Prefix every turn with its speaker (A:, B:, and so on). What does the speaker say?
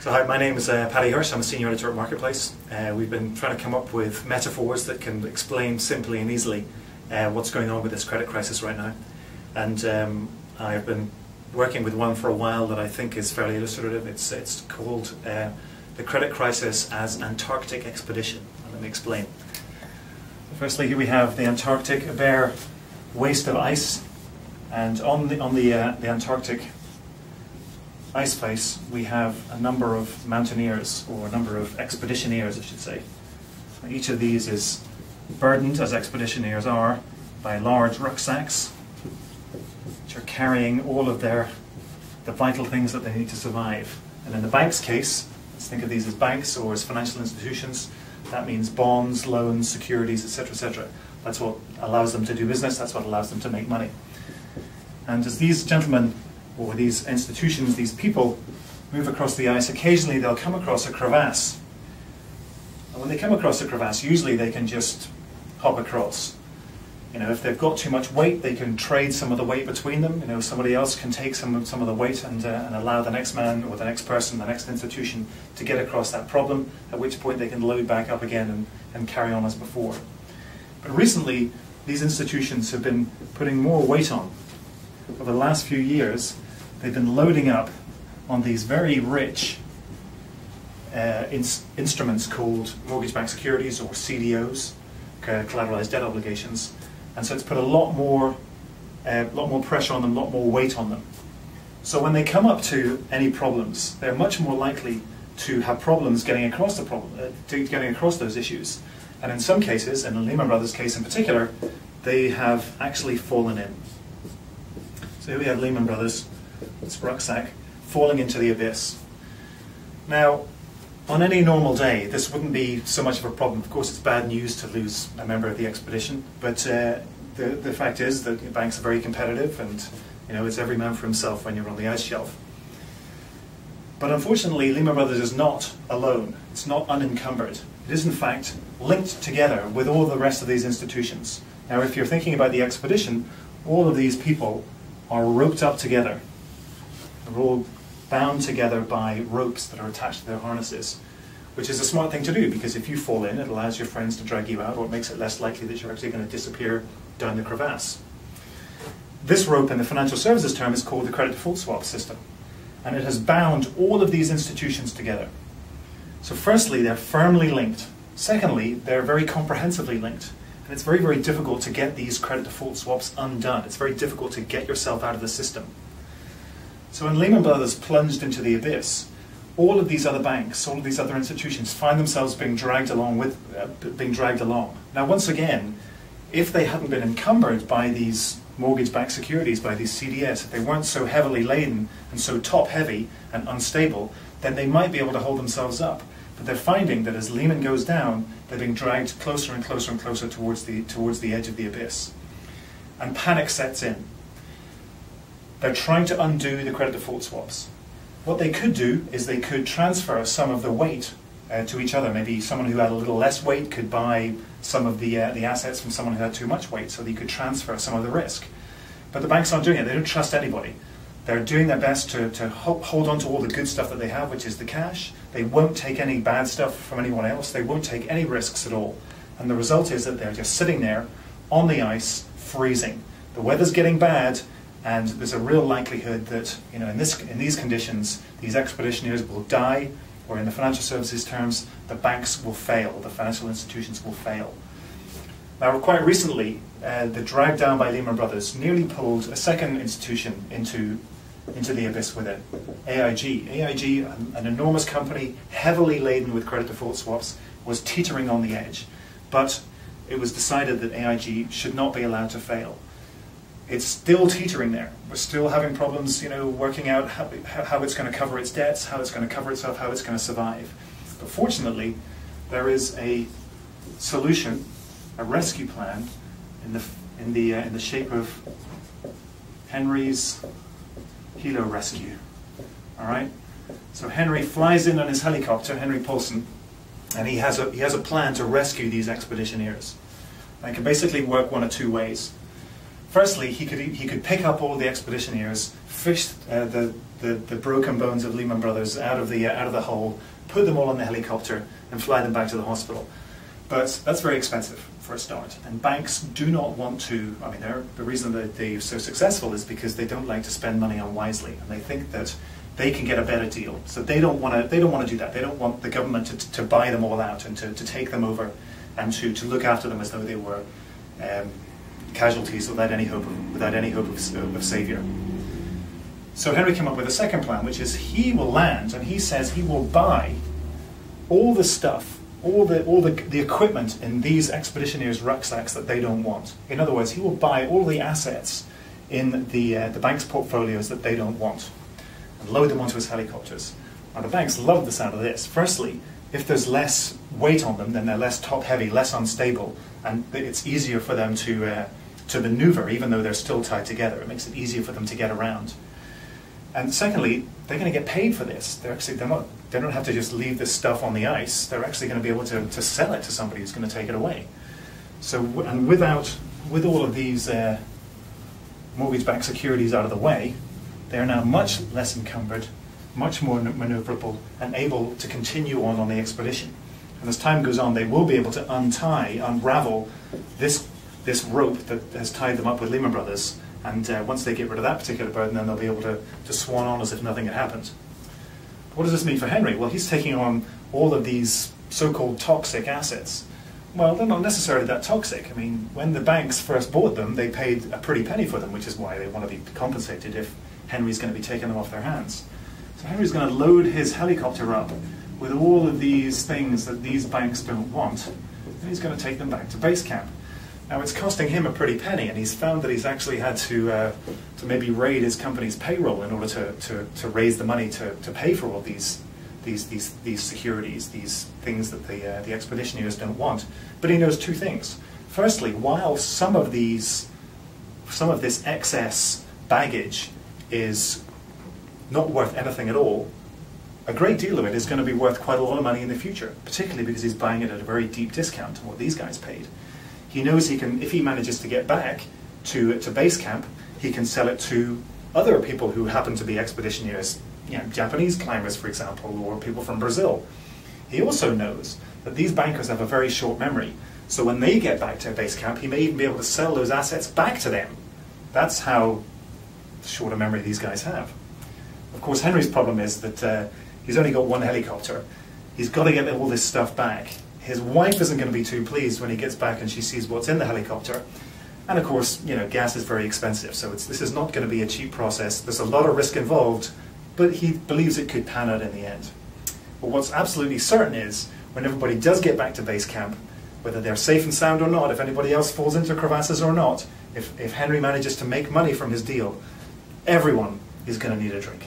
A: So hi, my name is Paddy Hirsch. I'm a Senior Editor at Marketplace. We've been trying to come up with metaphors that can explain simply and easily what's going on with this credit crisis right now. And I've been working with one for a while that I think is fairly illustrative. It's called the credit crisis as Antarctic expedition. Let me explain. Firstly, here we have the Antarctic, a bare waste of ice, and on the Antarctic ice face we have a number of mountaineers, or a number of expeditioneers I should say. Each of these is burdened, as expeditioneers are, by large rucksacks which are carrying all of the vital things that they need to survive. And in the bank's case, let's think of these as banks or as financial institutions. That means bonds, loans, securities, etc., etc. That's what allows them to do business, that's what allows them to make money. And as these gentlemen, or these institutions, these people, move across the ice, occasionally they'll come across a crevasse. And when they come across a crevasse, usually they can just hop across. You know, if they've got too much weight, they can trade some of the weight between them. You know, somebody else can take some of the weight and allow the next man or the next person, the next institution, to get across that problem, at which point they can load back up again and carry on as before. But recently, these institutions have been putting more weight on. Over the last few years, they've been loading up on these very rich instruments called mortgage-backed securities, or CDOs, collateralized debt obligations, and so it's put a lot more pressure on them, a lot more weight on them. So when they come up to any problems, they're much more likely to have problems getting across getting across those issues. And in some cases, in the Lehman Brothers case in particular, they have actually fallen in. So here we have Lehman Brothers, this rucksack, falling into the abyss. Now, on any normal day, this wouldn't be so much of a problem. Of course, it's bad news to lose a member of the expedition, but the fact is that banks are very competitive, and you know, it's every man for himself when you're on the ice shelf. But unfortunately, Lehman Brothers is not alone. It's not unencumbered. It is in fact linked together with all the rest of these institutions. Now, if you're thinking about the expedition, all of these people are roped up together. They're all bound together by ropes that are attached to their harnesses, which is a smart thing to do, because if you fall in, it allows your friends to drag you out, or it makes it less likely that you're actually going to disappear down the crevasse. This rope in the financial services term is called the credit default swap system, and it has bound all of these institutions together. So firstly, they're firmly linked. Secondly, they're very comprehensively linked. And it's very, very difficult to get these credit default swaps undone. It's very difficult to get yourself out of the system. So when Lehman Brothers plunged into the abyss, all of these other banks, all of these other institutions find themselves being dragged along. Now, once again, if they hadn't been encumbered by these mortgage-backed securities, by these CDS, if they weren't so heavily laden and so top-heavy and unstable, then they might be able to hold themselves up. But they're finding that as Lehman goes down, they're being dragged closer and closer and closer towards the edge of the abyss. And panic sets in. They're trying to undo the credit default swaps. What they could do is they could transfer some of the weight to each other. Maybe someone who had a little less weight could buy some of the assets from someone who had too much weight, so that you could transfer some of the risk. But the banks aren't doing it. They don't trust anybody. They're doing their best to hold on to all the good stuff that they have, which is the cash. They won't take any bad stuff from anyone else. They won't take any risks at all. And the result is that they're just sitting there on the ice, freezing. The weather's getting bad, and there's a real likelihood that, you know, in these conditions, these expeditioneers will die, or in the financial services terms, the banks will fail, the financial institutions will fail. Now, quite recently, the drag down by Lehman Brothers nearly pulled a second institution into the abyss with it, AIG. AIG, an enormous company, heavily laden with credit default swaps, was teetering on the edge. But it was decided that AIG should not be allowed to fail. It's still teetering there. We're still having problems, you know, working out how it's going to cover its debts, how it's going to cover itself, how it's going to survive. But fortunately, there is a solution, a rescue plan, in the shape of Henry's Helo Rescue. All right. So Henry flies in on his helicopter, Henry Paulson, and he has a plan to rescue these expeditioneers. And it can basically work one of two ways. Firstly, he could pick up all the expeditioneers, fish the broken bones of Lehman Brothers out of the hole, put them all on the helicopter, and fly them back to the hospital. But that's very expensive for a start, and banks do not want to. I mean, the reason that they're so successful is because they don't like to spend money unwisely, and they think that they can get a better deal. So they don't want to do that. They don't want the government to buy them all out and to take them over and to look after them as though they were casualties without any hope of saviour. So Henry came up with a second plan, which is he will land, and he says he will buy all the stuff, all the equipment in these expeditioneers' rucksacks that they don't want. In other words, he will buy all the assets in the bank's portfolios that they don't want and load them onto his helicopters. Now the banks love the sound of this. Firstly, if there's less weight on them, then they're less top-heavy, less unstable, and it's easier for them to maneuver, even though they're still tied together. It makes it easier for them to get around. And secondly, they're going to get they don't have to just leave this stuff on the ice. They're actually going to be able to sell it to somebody who's going to take it away. So, and with all of these mortgage-backed securities out of the way, they are now much less encumbered, much more maneuverable, and able to continue on the expedition. And as time goes on, they will be able to unravel this rope that has tied them up with Lehman Brothers. And once they get rid of that particular burden, then they'll be able to swan on as if nothing had happened. What does this mean for Henry? Well, he's taking on all of these so-called toxic assets. Well, they're not necessarily that toxic. I mean, when the banks first bought them, they paid a pretty penny for them, which is why they want to be compensated if Henry's going to be taking them off their hands. So Henry's going to load his helicopter up with all of these things that these banks don't want, and he's going to take them back to base camp. Now, it's costing him a pretty penny, and he's found that he's actually had to maybe raid his company's payroll in order to raise the money to pay for all these securities, these things that the expeditioneers don't want. But he knows two things. Firstly, while some of this excess baggage is not worth anything at all, a great deal of it is going to be worth quite a lot of money in the future, particularly because he's buying it at a very deep discount to what these guys paid. He knows he can, if he manages to get back to base camp, he can sell it to other people who happen to be expeditioneers, Japanese climbers, for example, or people from Brazil. He also knows that these bankers have a very short memory, so when they get back to base camp, he may even be able to sell those assets back to them. That's how short a memory these guys have. Of course, Henry's problem is that he's only got one helicopter. He's got to get all this stuff back. His wife isn't going to be too pleased when he gets back and she sees what's in the helicopter. And of course, gas is very expensive, so this is not going to be a cheap process. There's a lot of risk involved, but he believes it could pan out in the end. But what's absolutely certain is, when everybody does get back to base camp, whether they're safe and sound or not, if anybody else falls into crevasses or not, if Henry manages to make money from his deal, everyone is going to need a drink.